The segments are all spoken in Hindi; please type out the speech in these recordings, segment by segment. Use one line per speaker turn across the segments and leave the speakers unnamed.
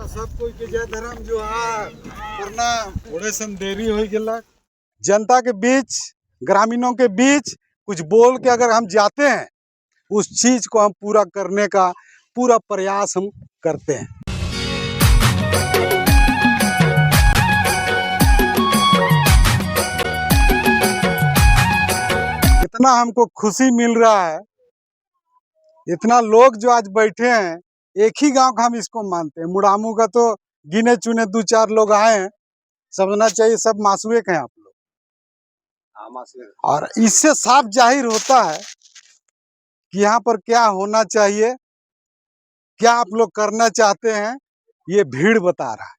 सब कोई के जय धर्म जोहार वरना थोड़े सन देरी हो गया। जनता के बीच, ग्रामीणों के बीच कुछ बोल के अगर हम जाते हैं, उस चीज को हम पूरा करने का पूरा प्रयास हम करते हैं। इतना हमको खुशी मिल रहा है, इतना लोग जो आज बैठे हैं, एक ही गांव का हम इसको मानते हैं। मुड़ामू का तो गिने चुने 2-4 लोग आए हैं, समझना चाहिए सब मासूए के हैं आप लोग। और इससे साफ जाहिर होता है कि यहाँ पर क्या होना चाहिए, क्या आप लोग करना चाहते हैं, ये भीड़ बता रहा है।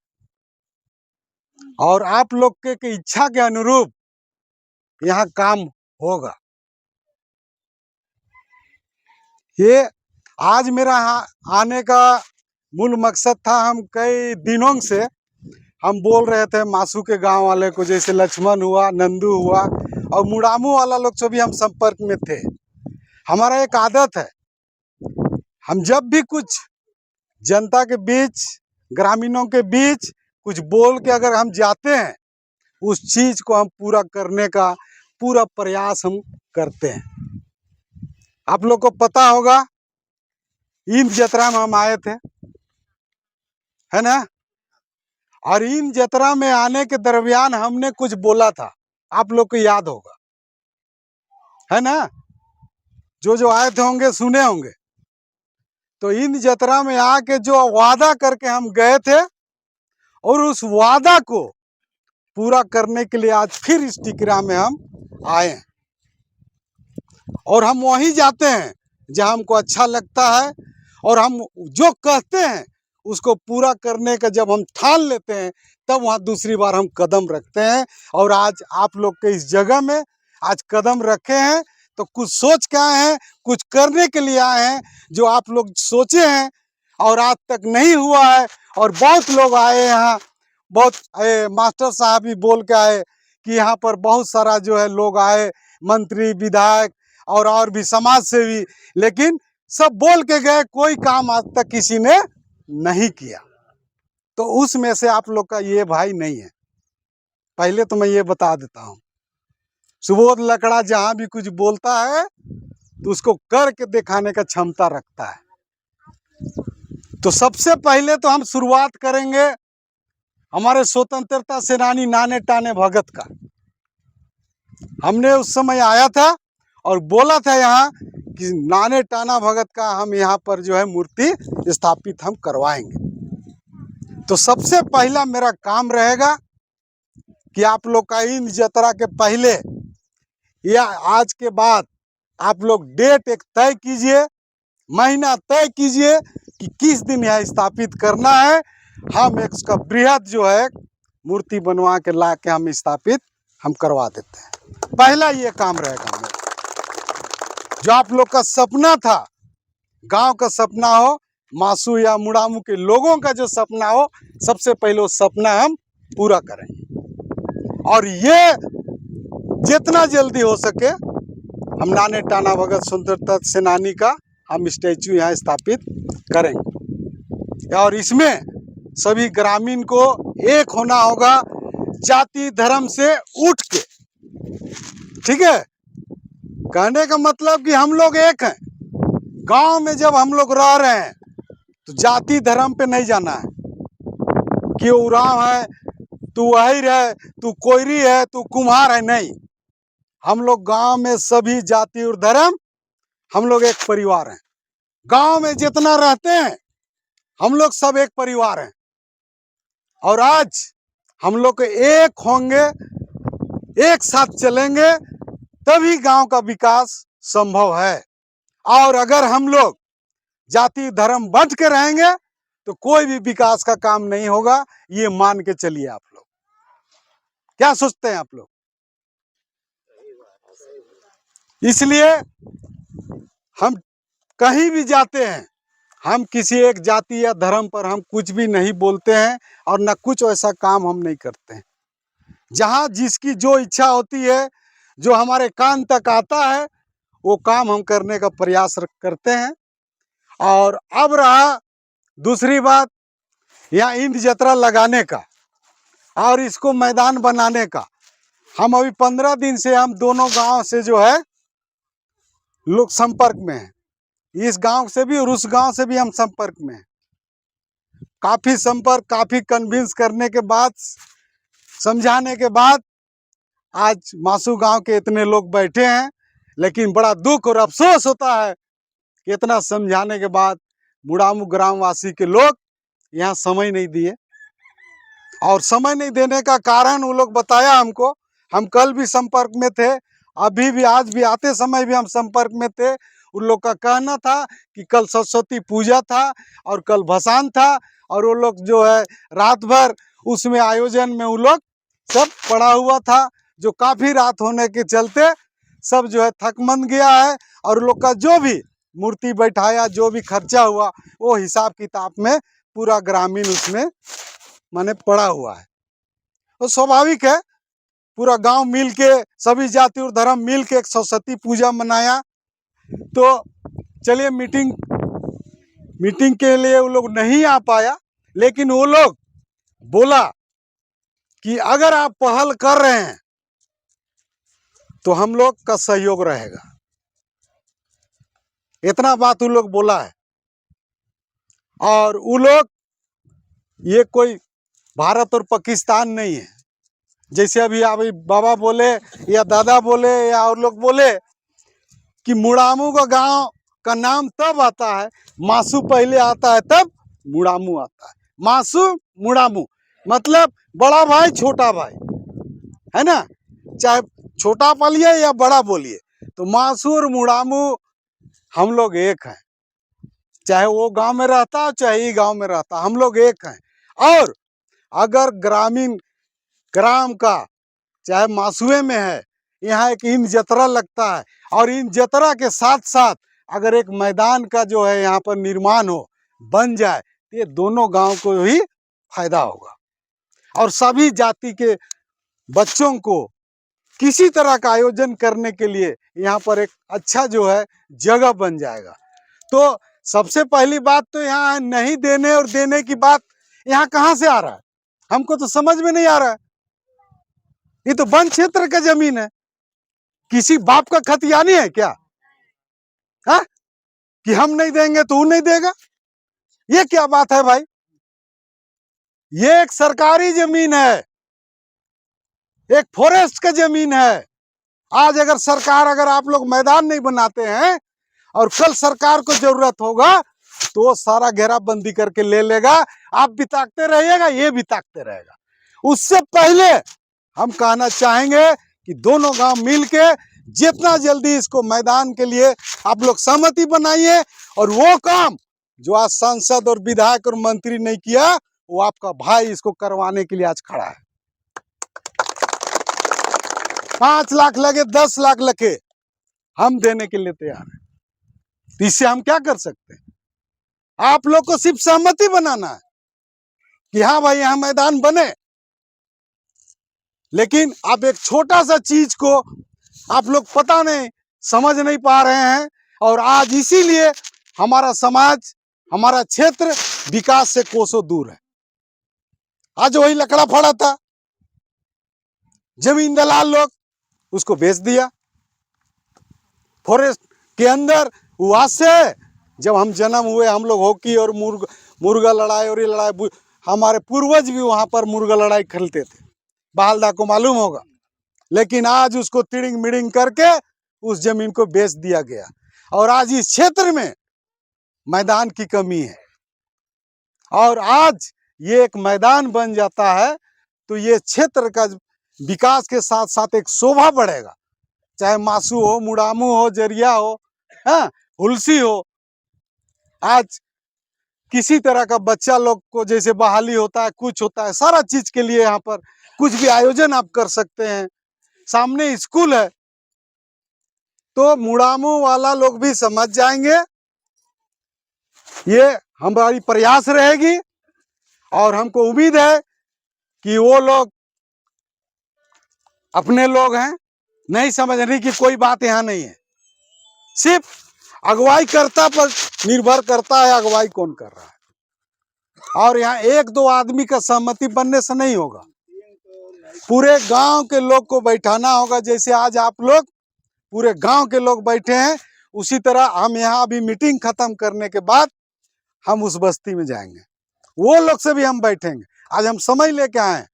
और आप लोग के इच्छा के अनुरूप यहाँ काम होगा। ये आज मेरा यहाँ आने का मूल मकसद था। हम कई दिनों से हम बोल रहे थे मासू के गांव वाले को, जैसे लक्ष्मण हुआ, नंदू हुआ और मुड़ामू वाला लोग से भी हम संपर्क में थे। हमारा एक आदत है, हम जब भी कुछ जनता के बीच, ग्रामीणों के बीच कुछ बोल के अगर हम जाते हैं, उस चीज को हम पूरा करने का पूरा प्रयास हम करते हैं। आप लोग को पता होगा, ईंद जतरा में हम आए थे, है ना? और इन जतरा में आने के दरमियान हमने कुछ बोला था, आप लोग को याद होगा, है ना? जो आए थे होंगे सुने होंगे। तो इन जतरा में आके जो वादा करके हम गए थे, और उस वादा को पूरा करने के लिए आज फिर इस टिकरा में हम आए हैं। और हम वहीं जाते हैं जहां हमको अच्छा लगता है, और हम जो कहते हैं उसको पूरा करने का जब हम ठान लेते हैं, तब वहाँ दूसरी बार हम कदम रखते हैं। और आज आप लोग के इस जगह में आज कदम रखे हैं, तो कुछ सोच के आए हैं, कुछ करने के लिए आए हैं। जो आप लोग सोचे हैं और आज तक नहीं हुआ है, और बहुत लोग आए यहाँ, बहुत मास्टर साहब भी बोल के आए कि यहाँ पर बहुत सारा जो है लोग आए, मंत्री, विधायक और भी समाज सेवी, लेकिन सब बोल के गए, कोई काम आज तक किसी ने नहीं किया। तो उसमें से आप लोग का ये भाई नहीं है। पहले तो मैं ये बता देता हूँ, सुबोध लकड़ा जहां भी कुछ बोलता है तो उसको करके दिखाने का क्षमता रखता है। तो सबसे पहले तो हम शुरुआत करेंगे हमारे स्वतंत्रता सेनानी नाने टाने भगत का। हमने उस समय आया था और बोला था यहाँ कि नाने टाना भगत का हम यहाँ पर जो है मूर्ति स्थापित हम करवाएंगे। तो सबसे पहला मेरा काम रहेगा कि आप लोग का इन जतरा के पहले या आज के बाद आप लोग डेट एक तय कीजिए, महीना तय कीजिए कि किस दिन यह स्थापित करना है। हम एक उसका बृहद जो है मूर्ति बनवा के ला के हम स्थापित हम करवा देते हैं। पहला ये काम रहेगा मेरा। जो आप लोग का सपना था, गांव का सपना हो, मासू या मुड़ामू के लोगों का जो सपना हो, सबसे पहले वो सपना हम पूरा करेंगे। और ये जितना जल्दी हो सके हम नाने टाना भगत स्वतंत्रता सेनानी का हम स्टैचू यहाँ स्थापित करेंगे। और इसमें सभी ग्रामीण को एक होना होगा, जाति धर्म से उठ के। ठीक है? कहने का मतलब कि हम लोग एक हैं। गांव में जब हम लोग रह रहे हैं तो जाति धर्म पे नहीं जाना है कि उरांव है, तू अहिर है, तू कोयरी है, तू कुम्हार है, नहीं। हम लोग गांव में सभी जाति और धर्म, हम लोग एक परिवार हैं। गांव में जितना रहते हैं हम लोग सब एक परिवार हैं। और आज हम लोग एक होंगे, एक साथ चलेंगे, तभी गांव का विकास संभव है। और अगर हम लोग जाति धर्म बंट के रहेंगे तो कोई भी विकास का काम नहीं होगा, ये मान के चलिए। आप लोग क्या सोचते हैं आप लोग? इसलिए हम कहीं भी जाते हैं, हम किसी एक जाति या धर्म पर हम कुछ भी नहीं बोलते हैं, और न कुछ ऐसा काम हम नहीं करते हैं। जहाँ जिसकी जो इच्छा होती है, जो हमारे कान तक आता है, वो काम हम करने का प्रयास करते हैं। और अब रहा दूसरी बात, यहाँ इंद जतरा लगाने का और इसको मैदान बनाने का। हम अभी 15 दिन से हम दोनों गांव से जो है लोग संपर्क में हैं, इस गांव से भी और उस गांव से भी हम संपर्क में हैं। काफ़ी संपर्क, काफ़ी कन्विंस करने के बाद, समझाने के बाद आज मासू गांव के इतने लोग बैठे हैं। लेकिन बड़ा दुख और अफसोस होता है कि इतना समझाने के बाद मुड़ामू ग्रामवासी के लोग यहाँ समय नहीं दिए। और समय नहीं देने का कारण वो लोग बताया हमको। हम कल भी संपर्क में थे, अभी भी, आज भी, आते समय भी हम संपर्क में थे। उन लोग का कहना था कि कल सरस्वती पूजा था और कल भसान था, और वो लोग जो है रात भर उसमें आयोजन में वो लोग सब पड़ा हुआ था, जो काफ़ी रात होने के चलते सब जो है थकमंद गया है। और उन लोग का जो भी मूर्ति बैठाया, जो भी खर्चा हुआ, वो हिसाब किताब में पूरा ग्रामीण उसमें माने पड़ा हुआ है। तो स्वाभाविक है, पूरा गांव मिल के, सभी जाति और धर्म मिल के एक सरस्वती पूजा मनाया। तो चलिए, मीटिंग के लिए वो लोग नहीं आ पाया, लेकिन वो लोग बोला कि अगर आप पहल कर रहे हैं तो हम लोग का सहयोग रहेगा। इतना बात वो लोग बोला है। और वो लोग, ये कोई भारत और पाकिस्तान नहीं है। जैसे अभी बाबा बोले या दादा बोले या और लोग बोले कि मुड़ामू का गांव का नाम तब आता है, मासू पहले आता है तब मुड़ामू आता है। मासू मुड़ामू मतलब बड़ा भाई छोटा भाई, है ना, चाहे छोटा बोलिए या बड़ा बोलिए, तो मासू और मुड़ामू हम लोग एक हैं। चाहे वो गांव में रहता हो चाहे ये गांव में रहता, हम लोग एक हैं। और अगर ग्राम का चाहे मासुए में है, यहाँ एक इंद जतरा लगता है, और इन जतरा के साथ साथ अगर एक मैदान का जो है यहाँ पर निर्माण हो, बन जाए, तो ये दोनों गांव को ही फायदा होगा। और सभी जाति के बच्चों को किसी तरह का आयोजन करने के लिए यहाँ पर एक अच्छा जो है जगह बन जाएगा। तो सबसे पहली बात तो यहाँ नहीं देने और देने की बात यहाँ कहाँ से आ रहा है, हमको तो समझ में नहीं आ रहा है। ये तो वन क्षेत्र का जमीन है, किसी बाप का खतियानी है क्या? हा? कि हम नहीं देंगे तो वो नहीं देगा, ये क्या बात है भाई? ये एक सरकारी जमीन है, एक फॉरेस्ट का जमीन है। आज अगर आप लोग मैदान नहीं बनाते हैं और कल सरकार को जरूरत होगा तो वो सारा घेराबंदी करके ले लेगा, आप भी ताकते रहिएगा, ये भी ताकते रहेगा। उससे पहले हम कहना चाहेंगे कि दोनों गांव मिलके जितना जल्दी इसको मैदान के लिए आप लोग सहमति बनाइए, और वो काम जो आज सांसद और विधायक और मंत्री नहीं किया, वो आपका भाई इसको करवाने के लिए आज खड़ा है। 5 लाख लगे, 10 लाख लगे, हम देने के लिए तैयार हैं। तो इससे हम क्या कर सकते हैं? आप लोग को सिर्फ सहमति बनाना है कि हाँ भाई यहाँ मैदान बने। लेकिन आप एक छोटा सा चीज को आप लोग पता नहीं, समझ नहीं पा रहे हैं, और आज इसीलिए हमारा समाज, हमारा क्षेत्र विकास से कोसों दूर है। आज वही लकड़ा फड़ा था, जमीन दलाल लोग उसको बेच दिया। फॉरेस्ट के अंदर वहां से जब हम जन्म हुए, हम लोग हॉकी और मुर्गा लड़ाई और ये लड़ाई, हमारे पूर्वज भी वहां पर मुर्गा लड़ाई खेलते थे, बालदा को मालूम होगा। लेकिन आज उसको तिड़िंग मिड़िंग करके उस जमीन को बेच दिया गया, और आज इस क्षेत्र में मैदान की कमी है। और आज ये एक मैदान बन जाता है तो ये क्षेत्र का विकास के साथ साथ एक शोभा बढ़ेगा। चाहे मासू हो, मुड़ामू हो, जरिया हो, हाँ, हुलसी हो। आज किसी तरह का बच्चा लोग को जैसे बहाली होता है, कुछ होता है, सारा चीज के लिए यहाँ पर कुछ भी आयोजन आप कर सकते हैं। सामने स्कूल है, तो मुड़ामू वाला लोग भी समझ जाएंगे, ये हमारी प्रयास रहेगी। और हमको उम्मीद है कि वो लोग अपने लोग हैं, नहीं समझने की कोई बात यहाँ नहीं है। सिर्फ अगुवाई करता पर निर्भर करता है अगुवाई कौन कर रहा है। और यहाँ एक दो आदमी का सहमति बनने से नहीं होगा, पूरे गांव के लोग को बैठाना होगा। जैसे आज आप लोग पूरे गांव के लोग बैठे हैं, उसी तरह हम यहाँ अभी मीटिंग खत्म करने के बाद हम उस बस्ती में जाएंगे, वो लोग से भी हम बैठेंगे। आज हम समझ लेके आए,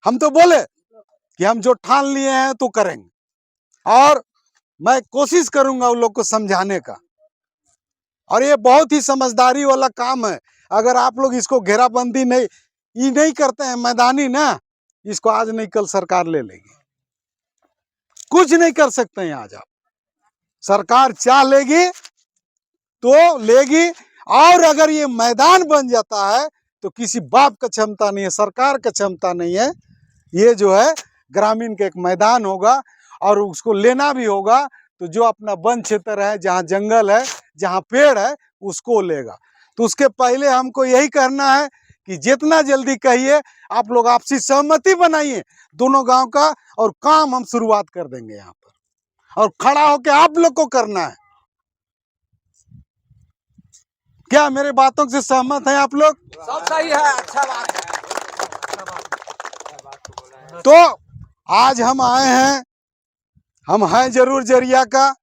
हम तो बोले कि हम जो ठान लिए हैं तो करेंगे, और मैं कोशिश करूंगा उन लोग को समझाने का। और ये बहुत ही समझदारी वाला काम है। अगर आप लोग इसको घेराबंदी नहीं करते हैं मैदानी ना, इसको आज नहीं कल सरकार ले लेगी। कुछ नहीं कर सकते हैं आज आप, सरकार चाह लेगी तो लेगी। और अगर ये मैदान बन जाता है तो किसी बाप का क्षमता नहीं है, सरकार का क्षमता नहीं है। ये जो है ग्रामीण का एक मैदान होगा, और उसको लेना भी होगा तो जो अपना वन क्षेत्र है, जहाँ जंगल है, जहाँ पेड़ है, उसको लेगा। तो उसके पहले हमको यही करना है कि जितना जल्दी कहिए आप लोग आपसी सहमति बनाइए दोनों गांव का, और काम हम शुरुआत कर देंगे यहाँ पर। और खड़ा होकर आप लोग को करना है। क्या मेरे बातों से सहमत हैं आप लोग?
सब सही है, अच्छा बात है।
तो आज हम आए हैं, हम हैं जरूर जरिया का,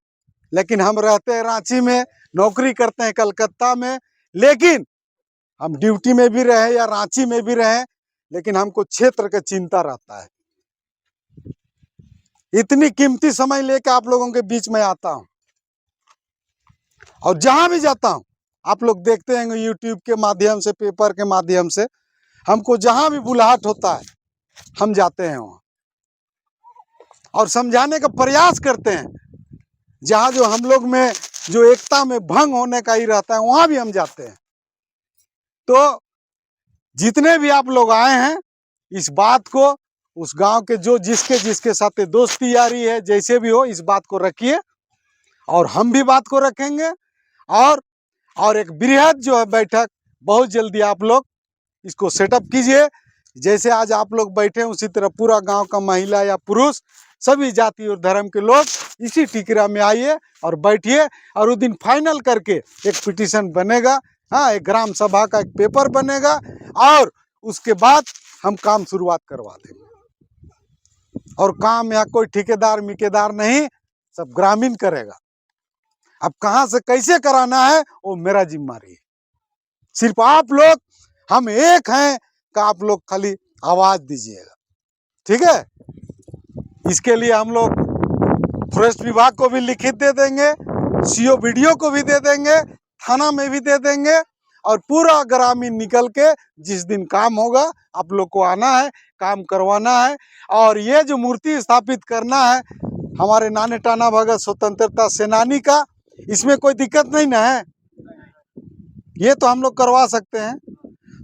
लेकिन हम रहते हैं रांची में, नौकरी करते हैं कलकत्ता में। लेकिन हम ड्यूटी में भी रहे या रांची में भी रहे, लेकिन हमको क्षेत्र का चिंता रहता है। इतनी कीमती समय लेकर आप लोगों के बीच में आता हूं, और जहां भी जाता हूं आप लोग देखते हैं यूट्यूब के माध्यम से, पेपर के माध्यम से, हमको जहां भी बुलाहट होता है हम जाते हैं वहां, और समझाने का प्रयास करते हैं। जहां जो हम लोग में जो एकता में भंग होने का ही रहता है, वहां भी हम जाते हैं। तो जितने भी आप लोग आए हैं, इस बात को उस गांव के जो जिसके साथ दोस्ती यारी है, जैसे भी हो, इस बात को रखिए, और हम भी बात को रखेंगे। और एक बृहद जो है बैठक बहुत जल्दी आप लोग इसको सेटअप कीजिए। जैसे आज आप लोग बैठे हैं, उसी तरह पूरा गांव का महिला या पुरुष, सभी जाति और धर्म के लोग इसी टिकरा में आइए और बैठिए, और उस दिन फाइनल करके एक पिटीशन बनेगा। हाँ, एक ग्राम सभा का एक पेपर बनेगा, और उसके बाद हम काम शुरुआत करवा देंगे। और काम यहाँ कोई ठेकेदार मिकेदार नहीं, सब ग्रामीण करेगा। अब कहाँ से कैसे कराना है वो मेरा जिम्मेदारी है। सिर्फ आप लोग, हम एक हैं का आप लोग खाली आवाज दीजिएगा, ठीक है? इसके लिए हम लोग फॉरेस्ट विभाग को भी लिखित दे देंगे, सीओ वीडियो को भी दे देंगे, थाना में भी दे देंगे, और पूरा ग्रामीण निकल के जिस दिन काम होगा आप लोग को आना है, काम करवाना है। और ये जो मूर्ति स्थापित करना है हमारे नाने टाना भगत स्वतंत्रता सेनानी का, इसमें कोई दिक्कत नहीं ना है, ये तो हम लोग करवा सकते हैं।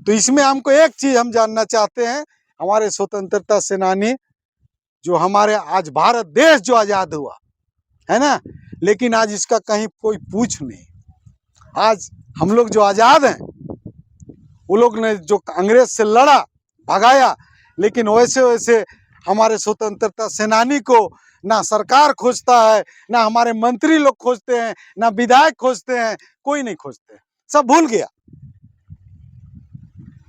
तो इसमें हमको एक चीज हम जानना चाहते हैं, हमारे स्वतंत्रता सेनानी जो हमारे आज भारत देश जो आजाद हुआ है ना, लेकिन आज इसका कहीं कोई पूछ नहीं। आज हम लोग जो आजाद हैं, वो लोग ने जो अंग्रेज से लड़ा, भगाया, लेकिन वैसे वैसे हमारे स्वतंत्रता सेनानी को ना सरकार खोजता है, ना हमारे मंत्री लोग खोजते हैं, ना विधायक खोजते हैं, कोई नहीं खोजते, सब भूल गया।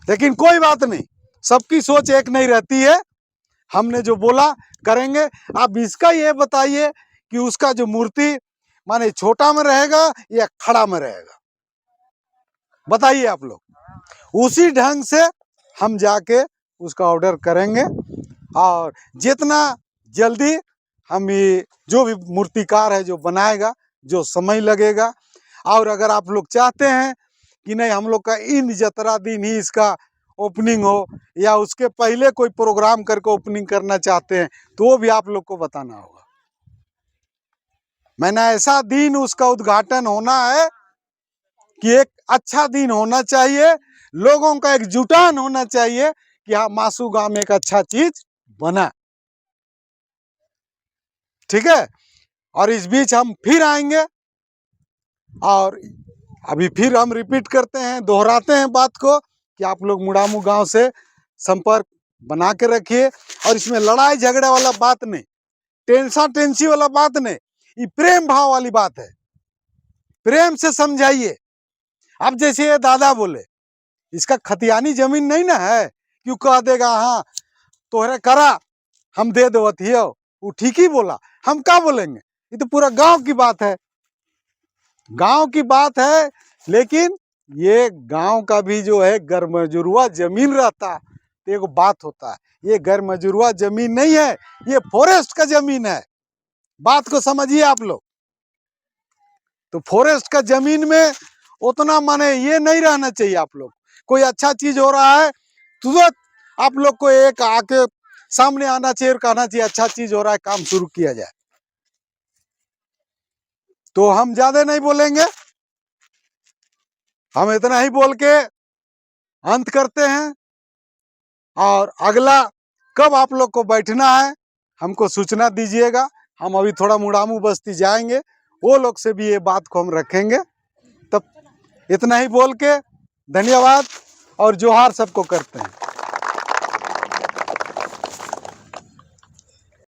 लेकिन कोई बात नहीं, सबकी सोच एक नहीं रहती है। हमने जो बोला करेंगे। आप इसका ये बताइए कि उसका जो मूर्ति माने छोटा में रहेगा या खड़ा में रहेगा, बताइए आप लोग। उसी ढंग से हम जाके उसका ऑर्डर करेंगे, और जितना जल्दी हम ये जो भी मूर्तिकार है जो बनाएगा, जो समय लगेगा। और अगर आप लोग चाहते हैं कि नहीं हम लोग का इन जतरा दिन ही इसका ओपनिंग हो, या उसके पहले कोई प्रोग्राम करके ओपनिंग करना चाहते हैं, तो वो भी आप लोग को बताना होगा। मैंने ऐसा दिन उसका उद्घाटन होना है कि एक अच्छा दिन होना चाहिए, लोगों का एक जुटान होना चाहिए कि हाँ मासू गांव में एक अच्छा चीज बना, ठीक है? और इस बीच हम फिर आएंगे, और अभी फिर हम रिपीट करते हैं, दोहराते हैं बात को कि आप लोग मुड़ामू गांव से संपर्क बना के रखिए। और इसमें लड़ाई झगड़े वाला बात नहीं, टेंसा टेंसी वाला बात नहीं, ये प्रेम भाव वाली बात है। प्रेम से समझाइए। अब जैसे ये दादा बोले, इसका खतियानी जमीन नहीं ना है, क्यों कह देगा हाँ तोहरे करा हम दे दो अथियो, वो ठीक ही बोला, हम क्या बोलेंगे। ये तो पूरा गांव की बात है, गांव की बात है। लेकिन ये गांव का भी जो है गैरमजुरुआ जमीन रहता है तो एक बात होता है, ये गैरमजुरुआ जमीन नहीं है, ये फॉरेस्ट का जमीन है। बात को समझिए आप लोग। तो फॉरेस्ट का जमीन में उतना माने ये नहीं रहना चाहिए। आप लोग कोई अच्छा चीज हो रहा है तुरंत आप लोग को एक आके सामने आना चाहिए और कहना चाहिए अच्छा चीज हो रहा है, काम शुरू किया जाए। तो हम ज्यादा नहीं बोलेंगे, हम इतना ही बोल के अंत करते हैं। और अगला कब आप लोग को बैठना है हमको सूचना दीजिएगा। हम अभी थोड़ा मुड़ामू बस्ती जाएंगे, वो लोग से भी ये बात को हम रखेंगे। तब इतना ही बोल के धन्यवाद और जोहार सबको करते हैं।